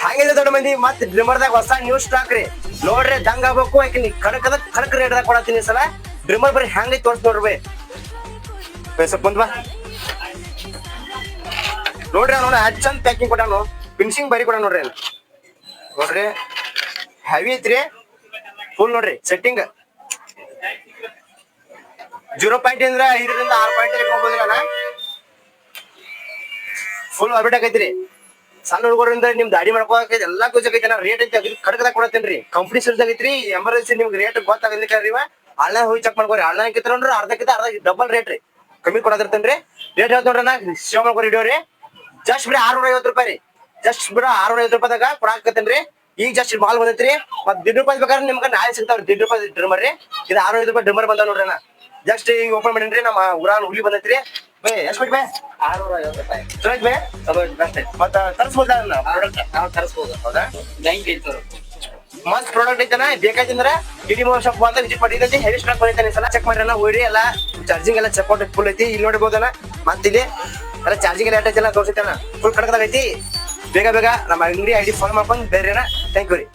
ಹಾಗೆ ದೊಡ್ಡ ಮಂದಿ ಮತ್ ಡ್ರಿಮರ್ದಾಗ ಹೊಸ ನ್ಯೂ ಸ್ಟಾಕ್ ರೀ ನೋಡ್ರಿ ದಂಗ ಆಗ್ಬೇಕು ಯಾಕೆ ಕಡಕದ ಕಡಕ್ ರೇಟ್ ದಾಗ ಕೊಡತ್ತೀನಿ ಸಲ ಡ್ರಿಮರ್ ಬರೀ ಹ್ಯಾಂಗ್ ತೋರ್ಸ್ ನೋಡ್ರಿ ಸ್ವಲ್ಪ ಮುಂದ್ ಬಾ ನೋಡ್ರಿ ಅವ್ನು ಚಂದ ಪ್ಯಾಕಿಂಗ್ ಕೊಟ್ಟಾನು ಫಿನಿಶಿಂಗ್ ಬರಿ ಕೊಡ ನೋಡ್ರಿ ನೋಡ್ರಿ ಹೆವಿ ಐತ್ರಿ ಫುಲ್ ನೋಡ್ರಿ ಸೆಟ್ಟಿಂಗ್ 0.5 ಅಂದ್ರೆ 5 ರಿಂದ 6 ಪಾಯಿಂಟ್ ಇಟ್ಕೊಂಡ್ಬೋದಿಲ್ಲ ಫುಲ್ ಆರ್ಬಿಟ್ ಆಗೈತ್ರಿ ಸಣ್ಣ ಹುಡುಗರಿಂದ ನಿಮ್ ದಾಡಿ ಮಾಡ್ಕೋಕ ಎಲ್ಲಾ ಕೂಜಕೈತಿ ರೇಟ್ ಐತಿ ಕಡಕದಾಗ ಕೊಡತ್ತೇನ್ರಿ ಕಂಪ್ನಿ ಸೆಲ್ಸ್ ಆಗೈತ್ರಿ ಎಮರ್ಜೆನ್ಸಿ ನಿಮ್ಗೆ ರೇಟ್ ಗೊತ್ತಾಗಲಿಕ್ಕೆ ಆನ್ಲೈನ್ ಹೋಗಿ ಚೆಕ್ ಮಾಡ್ಕೋರಿ ಆನ್ಲೈನ್ ಕಿತ್ತಂದ್ರ ಅರ್ಧಕ್ಕಿಂತ ಅರ್ಧ ಡಬಲ್ ರೇಟ್ ರೀ ಕಮ್ಮಿ ಕೊಡದಿರ್ತೇನ್ರಿ ರೇಟ್ ಹೇಳ್ತ ನೋಡ್ರಿ ನಾ ಸೇವ್ ಮಾಡ್ಕೊರಿ ಹಿಡಿಯೋರಿ ಜಸ್ಟ್ ಬಿಡ 650 ರೂಪಾಯಿ ರೀ ಜಸ್ಟ್ ಬಿಡ 650 ರೂಪಾಯಿದಾಗ ಕೊಡಾಕತ್ತೇನ್ರಿ ಈಗ ಜಸ್ಟ್ ಮಾಲ್ ಬಂದೈತ್ರಿ ಮತ್ ₹1.5 ಬೇಕಾದ್ರೆ ನಿಮ್ಗೆ ನಾಳೆ ಸಿಗ್ತಾವ್ರಿ ₹1.5 ಡ್ರಿಮರ್ ರೀ ಇದು 650 ರೂಪಾಯಿ ಡ್ರಿಮರ್ ಬಂದ ನೋಡ್ರಿ ನಾ ಜಸ್ಟ್ ಈಗ ಓಪನ್ ಮಾಡೇನ್ರಿ ನಮ್ಮ ಊರಾಗ ಹುಲಿ ಬಂದೈತ್ರಿ ಬೇ ಎಷ್ಟು ಬಿಟ್ಟು ಬೇ 650 ರೂಪಾಯಿ ಚಲೋ ಬೇ ಮತ್ತ ತರಿಸ್ಬೋದ ಪ್ರಾಡಕ್ಟ್ ನಾವು ತರಿಸ್ಬೋದು ಹೌದಾ ಥ್ಯಾಂಕ್ ಯು ಮಸ್ತ್ ಪ್ರಾಡಕ್ಟ್ ಐತನ ಬೇಕಾಯ್ತಂದ್ರ ಡಿಡಿ ಮೊಬೈಲ್ ಶಾಪ್ ಅಂತ ವಿಸಿಟ್ ಮಾಡಿದ್ರೆ ಹೆವಿ ಸ್ಟಾಕ್ ಬಂದೈತೆ ಸಲ ಚೆಕ್ ಮಾಡ್ರಣ ಓಡಿ ಎಲ್ಲ ಚಾರ್ಜಿಂಗ್ ಎಲ್ಲ ಚೆಕ್ ಔಟ್ ಫುಲ್ ಐತಿ ಇಲ್ಲಿ ನೋಡಬಹುದನ ಮತ್ತೆ ಇಲ್ಲಿ ಎಲ್ಲ ಚಾರ್ಜಿಂಗ್ ಎಲ್ಲ ಎಲ್ಲ ತೋರಿಸ್ತೇನ ಫುಲ್ ಕಡಕದಾಗ ಐತಿ ಬೇಗ ಬೇಗ ನಮ್ಮ ಅಂಗಡಿ ಐಡಿ ಫಾಲೋ ಮಾಡ್ಕೊಂಡು ಬೇರೆ ಥ್ಯಾಂಕ್ ಯು ರೀ